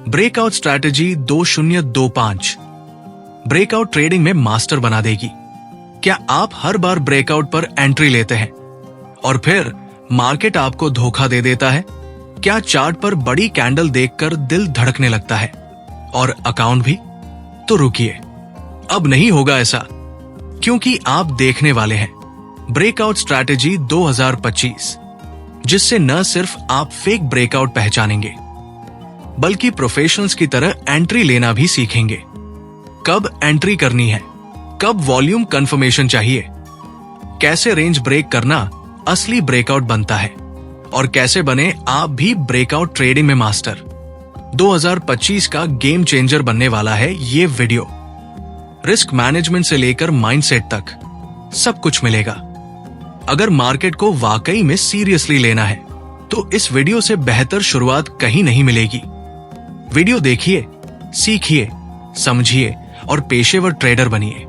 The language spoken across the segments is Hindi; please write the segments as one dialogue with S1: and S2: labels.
S1: ब्रेकआउट स्ट्रैटेजी 2025 ब्रेकआउट ट्रेडिंग में मास्टर बना देगी। क्या आप हर बार ब्रेकआउट पर एंट्री लेते हैं और फिर मार्केट आपको धोखा दे देता है? क्या चार्ट पर बड़ी कैंडल देखकर दिल धड़कने लगता है और अकाउंट भी? तो रुकिए, अब नहीं होगा ऐसा, क्योंकि आप देखने वाले हैं ब्रेकआउट स्ट्रैटेजी 2025, जिससे न सिर्फ आप फेक ब्रेकआउट पहचानेंगे बल्कि प्रोफेशनल्स की तरह एंट्री लेना भी सीखेंगे। कब एंट्री करनी है, कब वॉल्यूम कंफर्मेशन चाहिए, कैसे रेंज ब्रेक करना असली ब्रेकआउट बनता है और कैसे बने आप भी ब्रेकआउट ट्रेडिंग में मास्टर। 2025 का गेम चेंजर बनने वाला है ये वीडियो। रिस्क मैनेजमेंट से लेकर माइंडसेट तक सब कुछ मिलेगा। अगर मार्केट को वाकई में सीरियसली लेना है तो इस वीडियो से बेहतर शुरुआत कहीं नहीं मिलेगी। वीडियो देखिए, सीखिए, समझिए और पेशेवर ट्रेडर बनिए।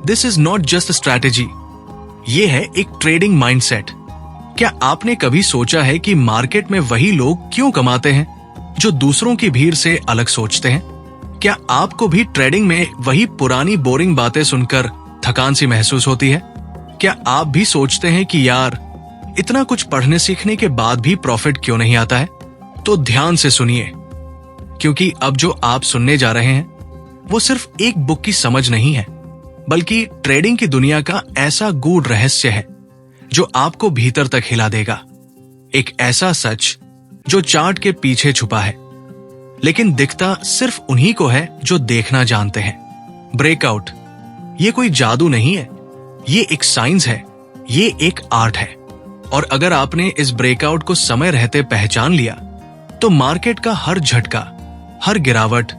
S1: This is not just strategy, ये है एक ट्रेडिंग माइंडसेट। क्या आपने कभी सोचा है कि मार्केट में वही लोग क्यों कमाते हैं जो दूसरों की भीड़ से अलग सोचते हैं? क्या आपको भी ट्रेडिंग में वही पुरानी बोरिंग बातें सुनकर थकान सी महसूस होती है? क्या आप भी सोचते हैं कि यार, इतना कुछ पढ़ने सीखने के बाद भी प्रॉफिट क्यों नहीं आता है? तो ध्यान से सुनिए, क्योंकि अब जो आप सुनने जा रहे हैं वो सिर्फ एक बुक की समझ नहीं है, बल्कि ट्रेडिंग की दुनिया का ऐसा गूढ़ रहस्य है जो आपको भीतर तक हिला देगा। एक ऐसा सच जो चार्ट के पीछे छुपा है, लेकिन दिखता सिर्फ उन्हीं को है जो देखना जानते हैं। ब्रेकआउट ये कोई जादू नहीं है, ये एक साइंस है, ये एक आर्ट है। और अगर आपने इस ब्रेकआउट को समय रहते पहचान लिया तो मार्केट का हर झटका, हर गिरावट,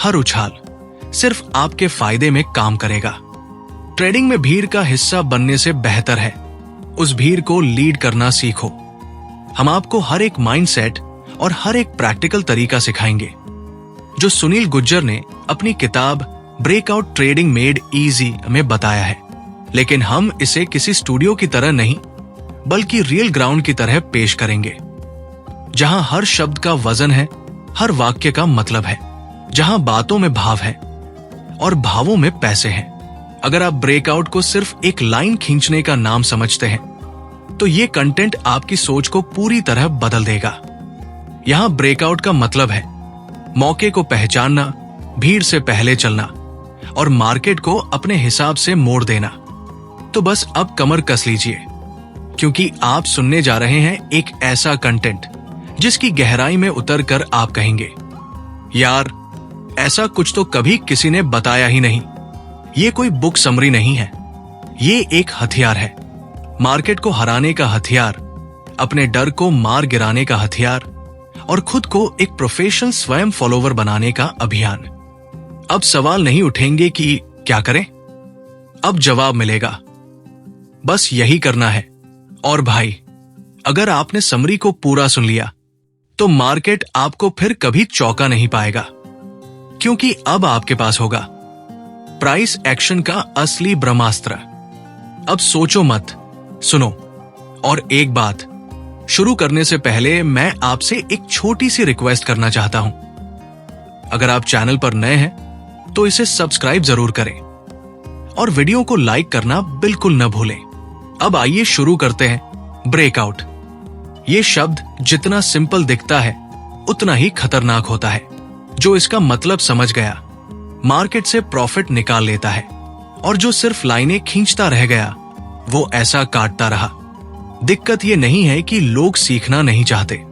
S1: हर उछाल सिर्फ आपके फायदे में काम करेगा। ट्रेडिंग में भीड़ का हिस्सा बनने से बेहतर है उस भीड़ को लीड करना सीखो। हम आपको हर एक माइंडसेट और हर एक प्रैक्टिकल तरीका सिखाएंगे जो सुनील गुज्जर ने अपनी किताब ब्रेकआउट ट्रेडिंग मेड इजी में बताया है। लेकिन हम इसे किसी स्टूडियो की तरह नहीं, बल्कि रियल ग्राउंड की तरह पेश करेंगे, जहां हर शब्द का वजन है, हर वाक्य का मतलब है, जहां बातों में भाव है और भावों में पैसे हैं। अगर आप ब्रेकआउट को सिर्फ एक लाइन खींचने का नाम समझते हैं तो ये कंटेंट आपकी सोच को पूरी तरह बदल देगा। यहां ब्रेकआउट का मतलब है मौके को पहचानना, भीड़ से पहले चलना और मार्केट को अपने हिसाब से मोड़ देना। तो बस अब कमर कस लीजिए, क्योंकि आप सुनने जा रहे हैं एक ऐसा कंटेंट जिसकी गहराई में उतरकर आप कहेंगे, यार, ऐसा कुछ तो कभी किसी ने बताया ही नहीं। ये कोई बुक समरी नहीं है, ये एक हथियार है, मार्केट को हराने का हथियार, अपने डर को मार गिराने का हथियार और खुद को एक प्रोफेशनल स्वयं फॉलोवर बनाने का अभियान। अब सवाल नहीं उठेंगे कि क्या करें, अब जवाब मिलेगा, बस यही करना है। और भाई, अगर आपने समरी को पूरा सुन लिया तो मार्केट आपको फिर कभी चौंका नहीं पाएगा, क्योंकि अब आपके पास होगा प्राइस एक्शन का असली ब्रह्मास्त्र। अब सोचो मत, सुनो। और एक बात, शुरू करने से पहले मैं आपसे एक छोटी सी रिक्वेस्ट करना चाहता हूं। अगर आप चैनल पर नए हैं तो इसे सब्सक्राइब जरूर करें और वीडियो को लाइक करना बिल्कुल न भूलें। अब आइए शुरू करते हैं। ब्रेकआउट ये शब्द जितना सिंपल दिखता है उतना ही खतरनाक होता है। जो इसका मतलब समझ गया मार्केट से प्रॉफिट निकाल लेता है, और जो सिर्फ लाइनें खींचता रह गया वो ऐसा काटता रहा। दिक्कत ये नहीं है कि लोग सीखना नहीं चाहते,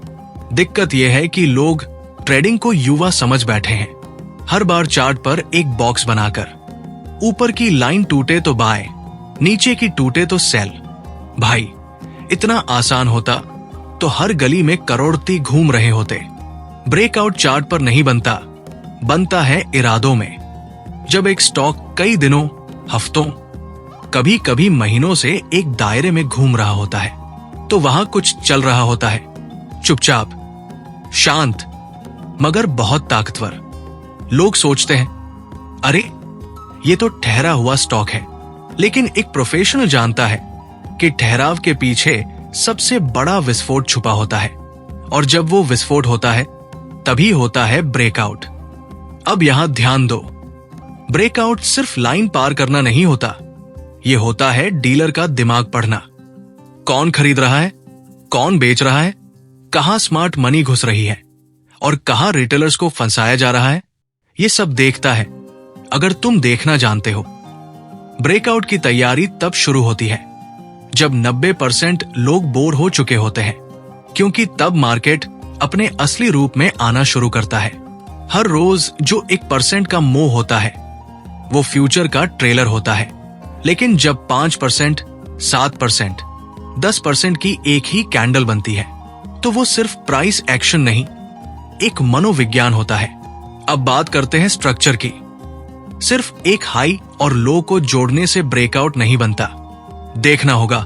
S1: दिक्कत ये है कि लोग ट्रेडिंग को युवा समझ बैठे हैं। हर बार चार्ट पर एक बॉक्स बनाकर ऊपर की लाइन टूटे तो बाय, नीचे की टूटे तो सेल। भाई, इतना आसान होता तो हर गली में करोड़पति घूम रहे होते। ब्रेकआउट चार्ट पर नहीं बनता, बनता है इरादों में। जब एक स्टॉक कई दिनों, हफ्तों, कभी कभी महीनों से एक दायरे में घूम रहा होता है तो वहां कुछ चल रहा होता है, चुपचाप, शांत, मगर बहुत ताकतवर। लोग सोचते हैं, अरे ये तो ठहरा हुआ स्टॉक है। लेकिन एक प्रोफेशनल जानता है कि ठहराव के पीछे सबसे बड़ा विस्फोट छुपा होता है, और जब वो विस्फोट होता है तभी होता है ब्रेकआउट। अब यहां ध्यान दो, ब्रेकआउट सिर्फ लाइन पार करना नहीं होता, यह होता है डीलर का दिमाग पढ़ना। कौन खरीद रहा है, कौन बेच रहा है, कहां स्मार्ट मनी घुस रही है और कहां रिटेलर्स को फंसाया जा रहा है, ये सब देखता है अगर तुम देखना जानते हो। ब्रेकआउट की तैयारी तब शुरू होती है जब 90% लोग बोर हो चुके होते हैं, क्योंकि तब मार्केट अपने असली रूप में आना शुरू करता है। हर रोज जो 1% का मोह होता है वो फ्यूचर का ट्रेलर होता है, लेकिन जब 5%, 7%, 10% की एक ही कैंडल बनती है तो वो सिर्फ प्राइस एक्शन नहीं, एक मनोविज्ञान होता है। अब बात करते हैं स्ट्रक्चर की। सिर्फ एक हाई और लो को जोड़ने से ब्रेकआउट नहीं बनता। देखना होगा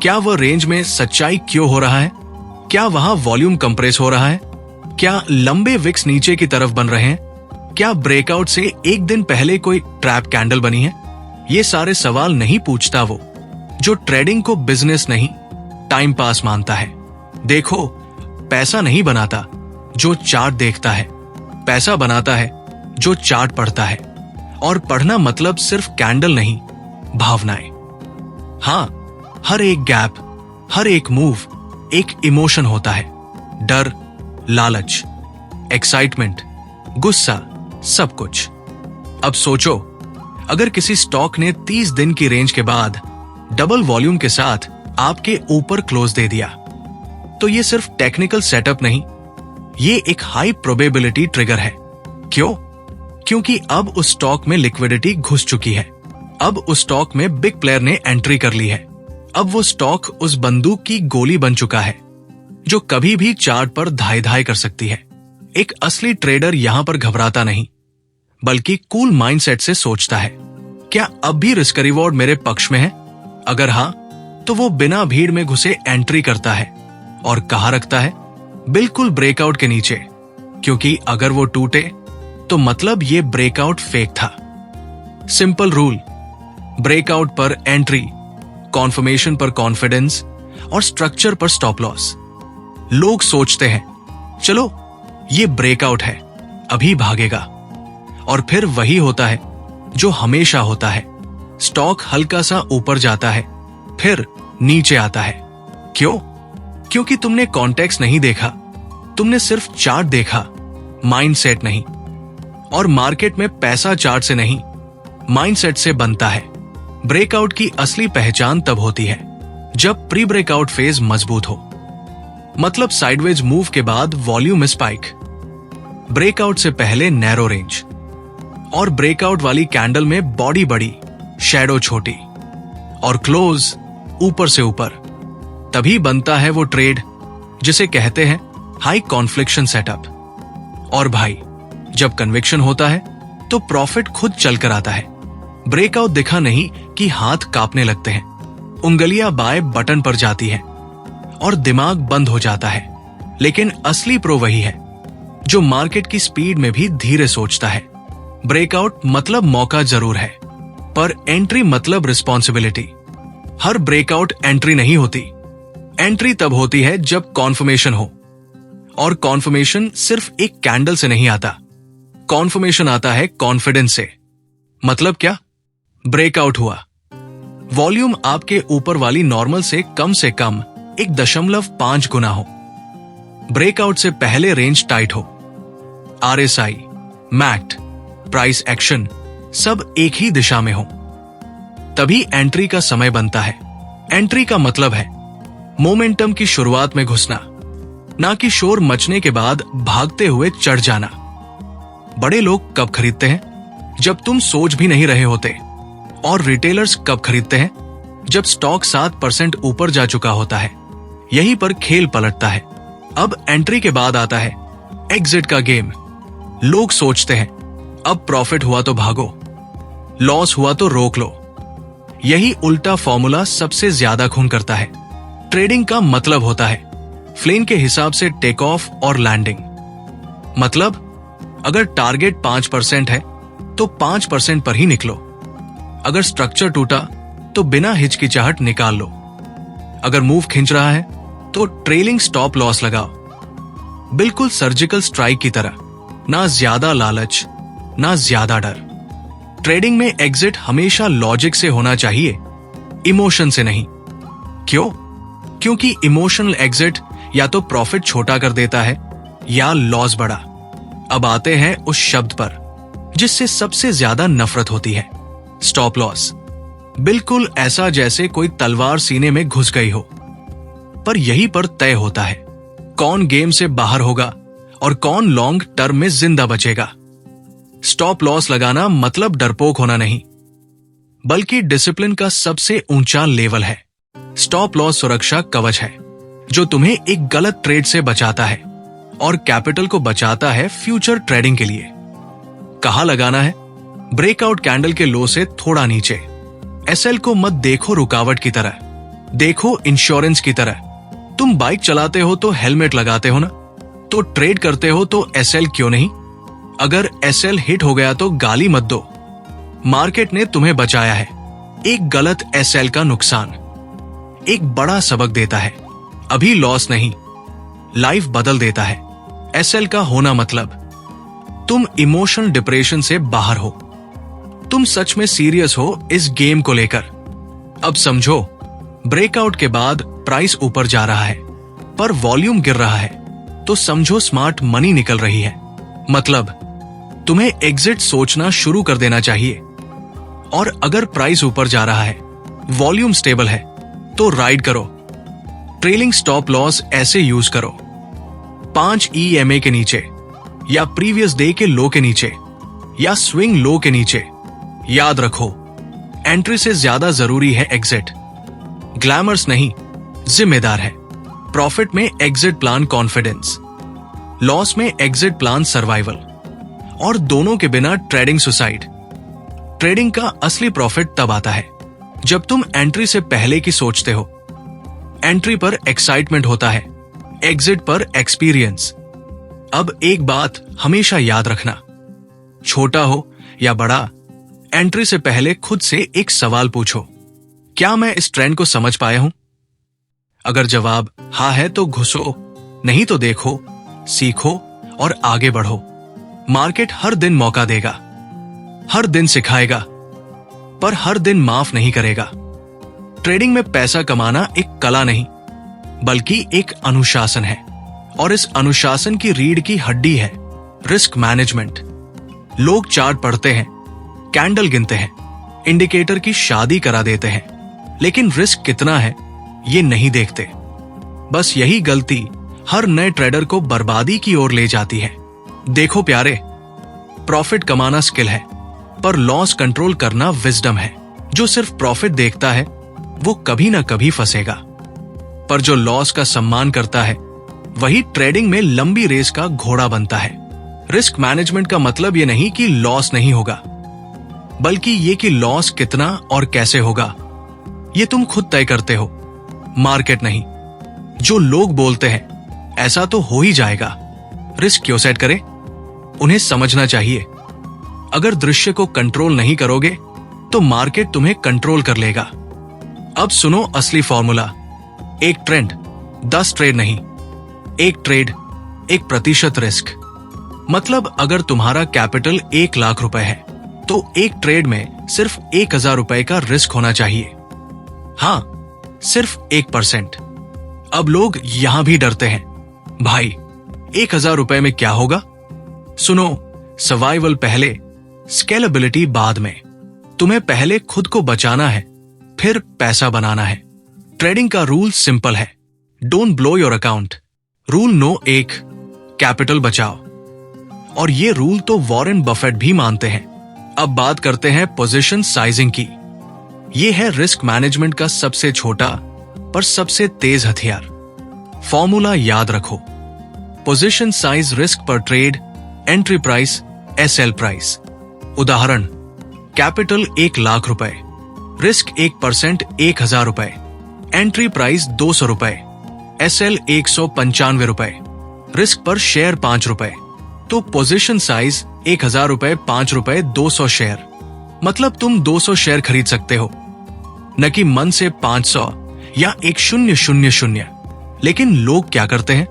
S1: क्या वह रेंज में सच्चाई क्यों हो रहा है, क्या वहां वॉल्यूम कंप्रेस हो रहा है, क्या लंबे विक्स नीचे की तरफ बन रहे हैं, क्या ब्रेकआउट से एक दिन पहले कोई ट्रैप कैंडल बनी है। ये सारे सवाल नहीं पूछता वो जो ट्रेडिंग को बिजनेस नहीं, टाइम पास मानता है। देखो, पैसा नहीं बनाता जो चार्ट देखता है, पैसा बनाता है जो चार्ट पढ़ता है। और पढ़ना मतलब सिर्फ कैंडल नहीं, भावनाएं। हां, हर एक गैप, हर एक मूव एक इमोशन होता है। डर, लालच, एक्साइटमेंट, गुस्सा, सब कुछ। अब सोचो, अगर किसी स्टॉक ने 30 दिन की रेंज के बाद डबल वॉल्यूम के साथ आपके ऊपर क्लोज दे दिया, तो ये सिर्फ टेक्निकल सेटअप नहीं, ये एक हाई प्रोबेबिलिटी ट्रिगर है। क्यों? क्योंकि अब उस स्टॉक में लिक्विडिटी घुस चुकी है। अब उस स्टॉक में बिग प्लेयर ने एंट्री कर ली है। अब वो स्टॉक उस बंदूक की गोली बन चुका है जो कभी भी चार्ट पर धाई धाई कर सकती है। एक असली ट्रेडर यहां पर घबराता नहीं, बल्कि कूल माइंडसेट से सोचता है, क्या अब भी रिस्क रिवॉर्ड मेरे पक्ष में है? अगर हां, तो वो बिना भीड़ में घुसे एंट्री करता है। और कहां रखता है? बिल्कुल ब्रेकआउट के नीचे, क्योंकि अगर वो टूटे तो मतलब ये ब्रेकआउट फेक था। सिंपल रूल, ब्रेकआउट पर एंट्री, कॉन्फर्मेशन पर कॉन्फिडेंस और स्ट्रक्चर पर स्टॉप लॉस। लोग सोचते हैं चलो ये ब्रेकआउट है, अभी भागेगा, और फिर वही होता है जो हमेशा होता है। स्टॉक हल्का सा ऊपर जाता है, फिर नीचे आता है। क्यों? क्योंकि तुमने कॉन्टेक्स्ट नहीं देखा, तुमने सिर्फ चार्ट देखा, माइंडसेट नहीं। और मार्केट में पैसा चार्ट से नहीं, माइंडसेट से बनता है। ब्रेकआउट की असली पहचान तब होती है जब प्री ब्रेकआउट फेज मजबूत हो, मतलब साइडवेज मूव के बाद वॉल्यूम स्पाइक, ब्रेकआउट से पहले नैरो रेंज, और ब्रेकआउट वाली कैंडल में बॉडी बड़ी, शैडो छोटी और क्लोज ऊपर से ऊपर। तभी बनता है वो ट्रेड जिसे कहते हैं हाई कॉन्फ्लिक्शन सेटअप। और भाई, जब कन्विक्शन होता है तो प्रॉफिट खुद चलकर आता है। ब्रेकआउट दिखा नहीं कि हाथ कांपने लगते हैं, उंगलियां बाय बटन पर जाती हैं और दिमाग बंद हो जाता है। लेकिन असली प्रो वही है जो मार्केट की स्पीड में भी धीरे सोचता है। ब्रेकआउट मतलब मौका जरूर है, पर एंट्री मतलब रिस्पॉन्सिबिलिटी। हर ब्रेकआउट एंट्री नहीं होती। एंट्री तब होती है जब कॉन्फर्मेशन हो, और कॉन्फर्मेशन सिर्फ एक कैंडल से नहीं आता। कॉन्फर्मेशन आता है कॉन्फिडेंस से। मतलब क्या? ब्रेकआउट हुआ, वॉल्यूम आपके ऊपर वाली नॉर्मल से कम 1.5 गुना हो, ब्रेकआउट से पहले रेंज टाइट हो, RSI, मैक्ट, प्राइस एक्शन सब एक ही दिशा में हो, तभी एंट्री का समय बनता है। एंट्री का मतलब है मोमेंटम की शुरुआत में घुसना, ना कि शोर मचने के बाद भागते हुए चढ़ जाना। बड़े लोग कब खरीदते हैं? जब तुम सोच भी नहीं रहे होते। और रिटेलर्स कब खरीदते हैं? जब स्टॉक 7% ऊपर जा चुका होता है। यहीं पर खेल पलटता है। अब एंट्री के बाद आता है एग्जिट का गेम। लोग सोचते हैं अब प्रॉफिट हुआ तो भागो, लॉस हुआ तो रोक लो। यही उल्टा फॉर्मूला सबसे ज्यादा खून करता है। ट्रेडिंग का मतलब होता है फ्लेन के हिसाब से टेक ऑफ और लैंडिंग। मतलब अगर टारगेट 5% है तो 5% पर ही निकलो। अगर स्ट्रक्चर टूटा तो बिना हिचकिचाहट निकाल लो। अगर मूव खिंच रहा है तो ट्रेलिंग स्टॉप लॉस लगाओ। बिल्कुल सर्जिकल स्ट्राइक की तरह, ना ज्यादा लालच ना ज्यादा डर। ट्रेडिंग में एग्जिट हमेशा लॉजिक से होना चाहिए, इमोशन से नहीं। क्यों? क्योंकि इमोशनल एग्जिट या तो प्रॉफिट छोटा कर देता है या लॉस बड़ा। अब आते हैं उस शब्द पर जिससे सबसे ज्यादा नफरत होती है, स्टॉप लॉस। बिल्कुल ऐसा जैसे कोई तलवार सीने में घुस गई हो। पर यही पर तय होता है कौन गेम से बाहर होगा और कौन लॉन्ग टर्म में जिंदा बचेगा। स्टॉप लॉस लगाना मतलब डरपोक होना नहीं, बल्कि डिसिप्लिन का सबसे ऊंचा लेवल है। स्टॉप लॉस सुरक्षा कवच है जो तुम्हें एक गलत ट्रेड से बचाता है और कैपिटल को बचाता है फ्यूचर ट्रेडिंग के लिए। कहां लगाना है? ब्रेकआउट कैंडल के लो से थोड़ा नीचे। एसएल को मत देखो रुकावट की तरह, देखो इंश्योरेंस की तरह। तुम बाइक चलाते हो तो हेलमेट लगाते हो ना, तो ट्रेड करते हो तो एसएल क्यों नहीं? अगर एसएल हिट हो गया तो गाली मत दो, मार्केट ने तुम्हें बचाया है। एक गलत एसएल का नुकसान एक बड़ा सबक देता है। अभी लॉस नहीं, लाइफ बदल देता है। एसएल का होना मतलब तुम इमोशनल डिप्रेशन से बाहर हो, तुम सच में सीरियस हो इस गेम को लेकर। अब समझो, ब्रेकआउट के बाद प्राइस ऊपर जा रहा है पर वॉल्यूम गिर रहा है, तो समझो स्मार्ट मनी निकल रही है। मतलब तुम्हें एग्जिट सोचना शुरू कर देना चाहिए। और अगर प्राइस ऊपर जा रहा है, वॉल्यूम स्टेबल है, तो राइड करो। ट्रेलिंग स्टॉप लॉस ऐसे यूज करो, 5 EMA के नीचे, या प्रीवियस डे के लो के नीचे, या स्विंग लो के नीचे। याद रखो, एंट्री से ज्यादा जरूरी है एग्जिट। ग्लैमर्स नहीं, जिम्मेदार है। प्रॉफिट में एग्जिट प्लान कॉन्फिडेंस, लॉस में एग्जिट प्लान सर्वाइवल, और दोनों के बिना ट्रेडिंग सुसाइड। ट्रेडिंग का असली प्रॉफिट तब आता है जब तुम एंट्री से पहले की सोचते हो। एंट्री पर एक्साइटमेंट होता है, एग्जिट पर एक्सपीरियंस। अब एक बात हमेशा याद रखना, छोटा हो या बड़ा, एंट्री से पहले खुद से एक सवाल पूछो, क्या मैं इस ट्रेंड को समझ पाया हूं? अगर जवाब हाँ है तो घुसो, नहीं तो देखो, सीखो और आगे बढ़ो। मार्केट हर दिन मौका देगा, हर दिन सिखाएगा, पर हर दिन माफ नहीं करेगा। ट्रेडिंग में पैसा कमाना एक कला नहीं, बल्कि एक अनुशासन है, और इस अनुशासन की रीढ़ की हड्डी है रिस्क मैनेजमेंट। लोग चार्ट पढ़ते हैं, कैंडल गिनते हैं, इंडिकेटर की शादी करा देते हैं, लेकिन रिस्क कितना है ये नहीं देखते। बस यही गलती हर नए ट्रेडर को बर्बादी की ओर ले जाती है। देखो प्यारे, प्रॉफिट कमाना स्किल है, पर लॉस कंट्रोल करना विजडम है। जो सिर्फ प्रॉफिट देखता है वो कभी ना कभी फंसेगा, पर जो लॉस का सम्मान करता है वही ट्रेडिंग में लंबी रेस का घोड़ा बनता है। रिस्क मैनेजमेंट का मतलब ये नहीं कि लॉस नहीं होगा, बल्कि ये कि लॉस कितना और कैसे होगा ये तुम खुद तय करते हो, मार्केट नहीं। जो लोग बोलते हैं ऐसा तो हो ही जाएगा, रिस्क क्यों सेट करें? उन्हें समझना चाहिए, अगर दृश्य को कंट्रोल नहीं करोगे तो मार्केट तुम्हें कंट्रोल कर लेगा। अब सुनो असली फॉर्मूला, एक ट्रेंड 10 ट्रेड नहीं, एक ट्रेड 1% रिस्क। मतलब अगर तुम्हारा कैपिटल 1 लाख रुपए है तो एक ट्रेड में सिर्फ 1000 रुपए का रिस्क होना चाहिए। हां, सिर्फ 1%। अब लोग यहां भी डरते हैं, भाई 1000 रुपए में क्या होगा? सुनो, सर्वाइवल पहले, स्केलेबिलिटी बाद में। तुम्हें पहले खुद को बचाना है, फिर पैसा बनाना है। ट्रेडिंग का रूल सिंपल है, don't blow your account. Rule no 1, capital बचाओ। और ये रूल तो वॉरेन बफेट भी मानते हैं। अब बात करते हैं पोजीशन साइजिंग की। ये है रिस्क मैनेजमेंट का सबसे छोटा पर सबसे तेज हथियार। फॉर्मूला याद रखो, पोजीशन साइज रिस्क पर trade, entry price, SL price. उदाहरण, कैपिटल 1 लाख रुपए, रिस्क 1% 1000 रुपए, एंट्री प्राइस 200 रुपए, एसएल 195 रुपए, रिस्क पर शेयर 5 रुपए। तो पोजीशन साइज 1000 रुपए, 5 रुपए, 200 शेयर। मतलब तुम 200 शेयर खरीद सकते हो, न कि मन से 500 या 1000। लेकिन लोग क्या करते हैं?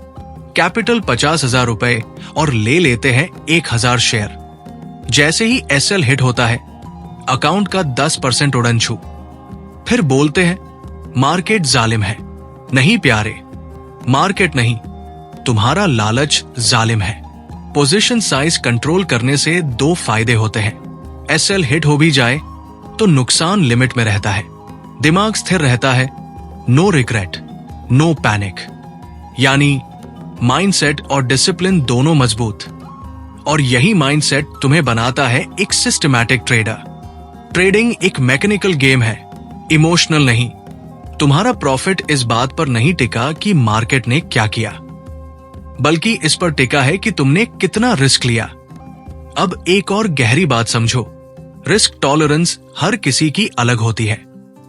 S1: कैपिटल 50,000 रुपए और ले लेते हैं 1,000 शेयर। जैसे ही एसएल हिट होता है, अकाउंट का 10% उड़न छू। फिर बोलते हैं मार्केट जालिम है। नहीं प्यारे, मार्केट नहीं, तुम्हारा लालच जालिम है। पोजीशन साइज कंट्रोल करने से 2 फायदे होते हैं। एसएल हिट हो भी जाए तो नुकसान लिमिट में रहता है, दिमाग स्थिर रहता है, नो रिग्रेट, नो पैनिक। यानी माइंडसेट और डिसिप्लिन दोनों मजबूत। और यही माइंडसेट तुम्हें बनाता है एक सिस्टमैटिक ट्रेडर। ट्रेडिंग एक मैकेनिकल गेम है, इमोशनल नहीं। तुम्हारा प्रॉफिट इस बात पर नहीं टिका कि मार्केट ने क्या किया, बल्कि इस पर टिका है कि तुमने कितना रिस्क लिया। अब एक और गहरी बात समझो, रिस्क टॉलरेंस हर किसी की अलग होती है।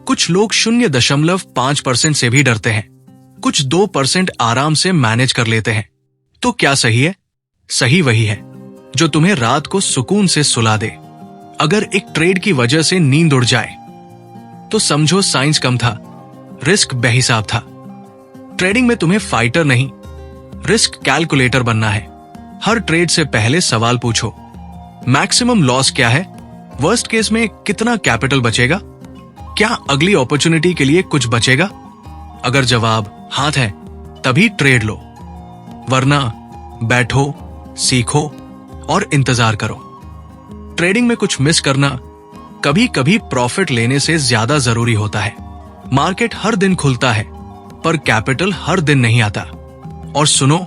S1: कुछ लोग 0.5% से भी डरते हैं, कुछ 2% आराम से मैनेज कर लेते हैं। तो क्या सही है? सही वही है जो तुम्हें रात को सुकून से सुला दे। अगर एक ट्रेड की वजह से नींद उड़ जाए तो समझो साइंस कम था, रिस्क बेहिसाब था। ट्रेडिंग में तुम्हें फाइटर नहीं, रिस्क कैलकुलेटर बनना है। हर ट्रेड से पहले सवाल पूछो, मैक्सिमम लॉस क्या है? वर्स्ट केस में कितना कैपिटल बचेगा? क्या अगली अपॉर्चुनिटी के लिए कुछ बचेगा? अगर जवाब हाथ है तभी ट्रेड लो, वरना बैठो, सीखो और इंतजार करो। ट्रेडिंग में कुछ मिस करना कभी कभी प्रॉफिट लेने से ज्यादा जरूरी होता है। मार्केट हर दिन खुलता है, पर कैपिटल हर दिन नहीं आता। और सुनो,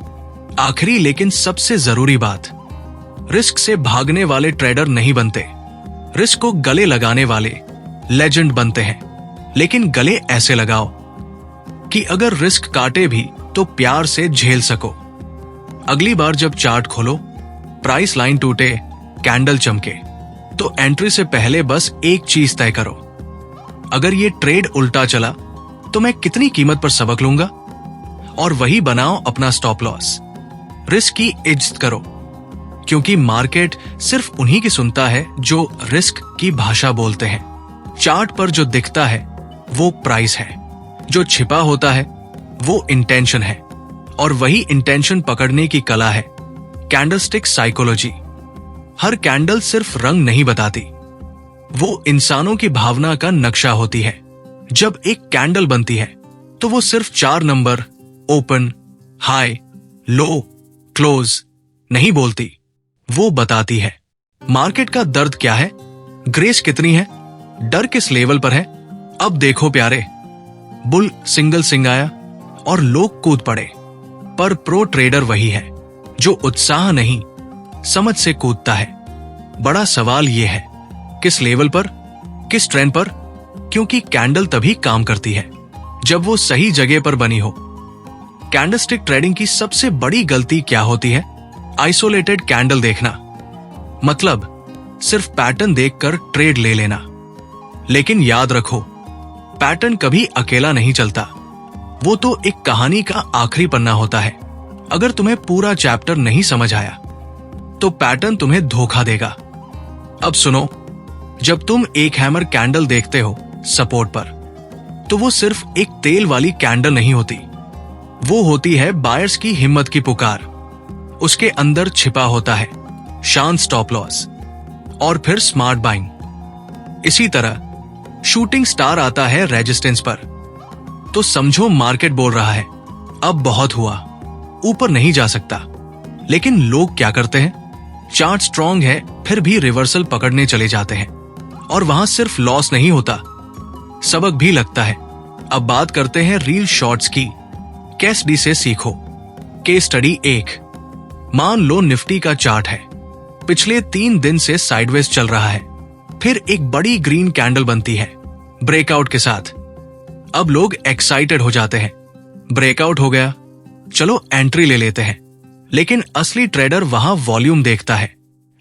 S1: आखिरी लेकिन सबसे जरूरी बात, रिस्क से भागने वाले ट्रेडर नहीं बनते, रिस्क को गले लगाने वाले लेजेंड बनते हैं। लेकिन गले ऐसे लगाओ कि अगर रिस्क काटे भी तो प्यार से झेल सको। अगली बार जब चार्ट खोलो, प्राइस लाइन टूटे, कैंडल चमके, तो एंट्री से पहले बस एक चीज तय करो, अगर ये ट्रेड उल्टा चला तो मैं कितनी कीमत पर सबक लूंगा? और वही बनाओ अपना स्टॉप लॉस। रिस्क की इज्जत करो, क्योंकि मार्केट सिर्फ उन्हीं की सुनता है जो रिस्क की भाषा बोलते हैं। चार्ट पर जो दिखता है वो प्राइस है, जो छिपा होता है वो इंटेंशन है, और वही इंटेंशन पकड़ने की कला है कैंडलस्टिक साइकोलॉजी। हर कैंडल सिर्फ रंग नहीं बताती, वो इंसानों की भावना का नक्शा होती है। जब एक कैंडल बनती है तो वो सिर्फ 4 नंबर ओपन, हाई, लो, क्लोज नहीं बोलती, वो बताती है मार्केट का दर्द क्या है, ग्रेस कितनी है, डर किस लेवल पर है। अब देखो प्यारे, बुल सिंगल सिंग आया और लोग कूद पड़े, पर प्रो ट्रेडर वही है जो उत्साह नहीं, समझ से कूदता है। बड़ा सवाल यह है, किस लेवल पर, किस ट्रेंड पर? क्योंकि कैंडल तभी काम करती है जब वो सही जगह पर बनी हो। कैंडलस्टिक ट्रेडिंग की सबसे बड़ी गलती क्या होती है? आइसोलेटेड कैंडल देखना, मतलब सिर्फ पैटर्न देखकर ट्रेड ले लेना। लेकिन याद रखो, पैटर्न कभी अकेला नहीं चलता, वो तो एक कहानी का आखिरी पन्ना होता है। अगर तुम्हें पूरा चैप्टर नहीं समझ आया तो पैटर्न तुम्हें धोखा देगा। अब सुनो, जब तुम एक हैमर कैंडल देखते हो सपोर्ट पर, तो वो सिर्फ एक तेल वाली कैंडल नहीं होती, वो होती है बायर्स की हिम्मत की पुकार। उसके अंदर छिपा होता है शांत स्टॉप लॉस और फिर स्मार्ट बाइंग। इसी तरह शूटिंग स्टार आता है रेजिस्टेंस पर, तो समझो मार्केट बोल रहा है अब बहुत हुआ, ऊपर नहीं जा सकता। लेकिन लोग क्या करते हैं? चार्ट स्ट्रांग है फिर भी रिवर्सल पकड़ने चले जाते हैं, और वहां सिर्फ लॉस नहीं होता, सबक भी लगता है। अब बात करते हैं रील शॉर्ट्स की। केस डी से सीखो। केस स्टडी 1, मान लो निफ्टी का चार्ट है, पिछले 3 दिन से साइडवेज चल रहा है, फिर एक बड़ी ग्रीन कैंडल बनती है ब्रेकआउट के साथ। अब लोग एक्साइटेड हो जाते हैं, ब्रेकआउट हो गया, चलो एंट्री ले लेते हैं। लेकिन असली ट्रेडर वहां वॉल्यूम देखता है।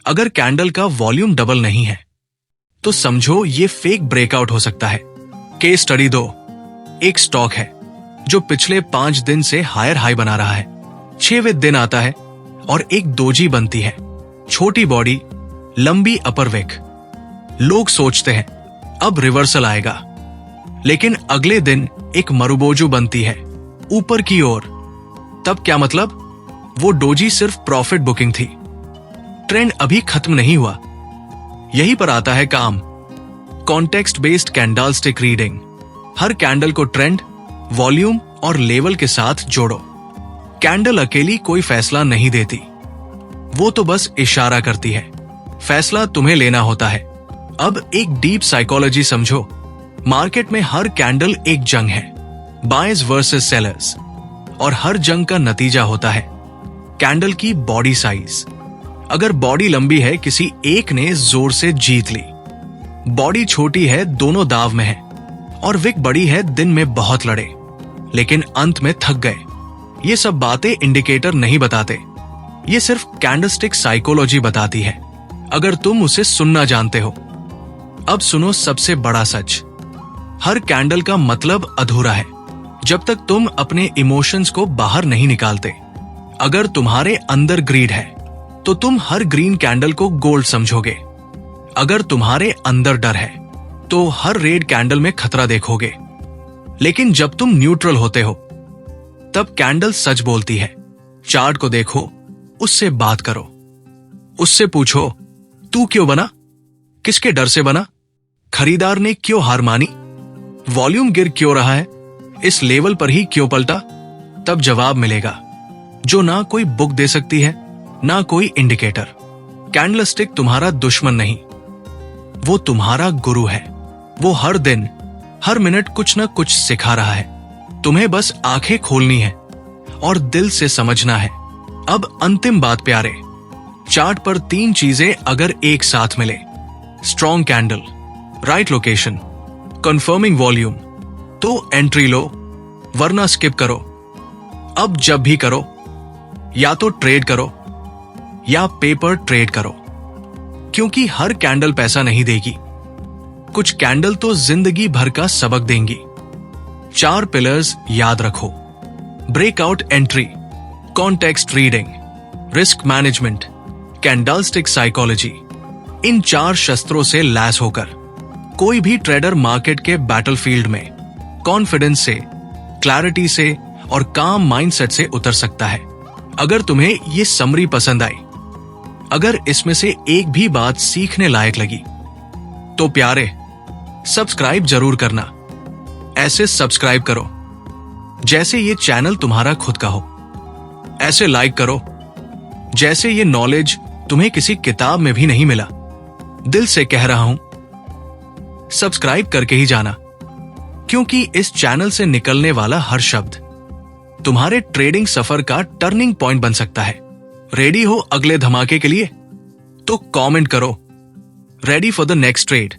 S1: अगर कैंडल का वॉल्यूम डबल नहीं है तो समझो ये फेक ब्रेकआउट हो सकता है। केस स्टडी 2, एक स्टॉक है जो पिछले 5 दिन से हायर हाई बना रहा है। 6वें दिन आता है और एक दोजी बनती है, छोटी बॉडी, लंबी अपर विक। लोग सोचते हैं अब रिवर्सल आएगा, लेकिन अगले दिन एक मरुबोजू बनती है ऊपर की ओर। तब क्या मतलब? वो डोजी सिर्फ प्रॉफिट बुकिंग थी। ट्रेंड अभी खत्म नहीं हुआ। यही पर आता है काम। Context based candlestick reading. हर कैंडल को ट्रेंड, वॉल्यूम और लेवल के साथ जोड़ो। कैंडल अकेली कोई फैसला नहीं देती, वो तो बस इशारा करती है। फैसला तुम्हें लेना होता है। अब एक डीप साइकोलॉजी समझो। मार्केट में हर कैंडल एक जंग है, बायर्स वर्सेस सेलर्स, और हर जंग का नतीजा होता है कैंडल की बॉडी साइज। अगर बॉडी लंबी है, किसी एक ने जोर से जीत ली। बॉडी छोटी है, दोनों दाव में है। और विक बड़ी है, दिन में बहुत लड़े लेकिन अंत में थक गए। ये सब बातें इंडिकेटर नहीं बताते, ये सिर्फ कैंडलस्टिक साइकोलॉजी बताती है, अगर तुम उसे सुनना जानते हो। अब सुनो सबसे बड़ा सच। हर कैंडल का मतलब अधूरा है जब तक तुम अपने इमोशंस को बाहर नहीं निकालते। अगर तुम्हारे अंदर ग्रीड है तो तुम हर ग्रीन कैंडल को गोल्ड समझोगे। अगर तुम्हारे अंदर डर है तो हर रेड कैंडल में खतरा देखोगे। लेकिन जब तुम न्यूट्रल होते हो तब कैंडल सच बोलती है। चार्ट को देखो, उससे बात करो, उससे पूछो तू क्यों बना, किसके डर से बना, खरीदार ने क्यों हार मानी, वॉल्यूम गिर क्यों रहा है, इस लेवल पर ही क्यों पलटा। तब जवाब मिलेगा जो ना कोई बुक दे सकती है, ना कोई इंडिकेटर। कैंडलस्टिक तुम्हारा दुश्मन नहीं, वो तुम्हारा गुरु है। वो हर दिन हर मिनट कुछ ना कुछ सिखा रहा है। तुम्हें बस आंखें खोलनी है और दिल से समझना है। अब अंतिम बात प्यारे, चार्ट पर 3 चीजें अगर एक साथ मिले, strong candle, right location, confirming volume, तो एंट्री लो, वरना स्किप करो। अब जब भी करो, या तो ट्रेड करो या पेपर ट्रेड करो, क्योंकि हर कैंडल पैसा नहीं देगी, कुछ कैंडल तो जिंदगी भर का सबक देंगी। 4 पिलर्स याद रखो: breakout entry, context reading, risk management, candlestick psychology. इन 4 शस्त्रों से लैस होकर कोई भी ट्रेडर मार्केट के बैटलफील्ड में कॉन्फिडेंस से, क्लैरिटी से और काम माइंडसेट से उतर सकता है। अगर तुम्हें ये समरी पसंद आई, अगर इसमें से एक भी बात सीखने लायक लगी, तो प्यारे सब्सक्राइब जरूर करना। ऐसे सब्सक्राइब करो जैसे ये चैनल तुम्हारा खुद का हो। ऐसे लाइक करो जैसे ये नॉलेज तुम्हें किसी किताब में भी नहीं मिला। दिल से कह रहा हूं, सब्सक्राइब करके ही जाना, क्योंकि इस चैनल से निकलने वाला हर शब्द तुम्हारे ट्रेडिंग सफर का टर्निंग पॉइंट बन सकता है। रेडी हो अगले धमाके के लिए? तो कमेंट करो, ready for the next trade.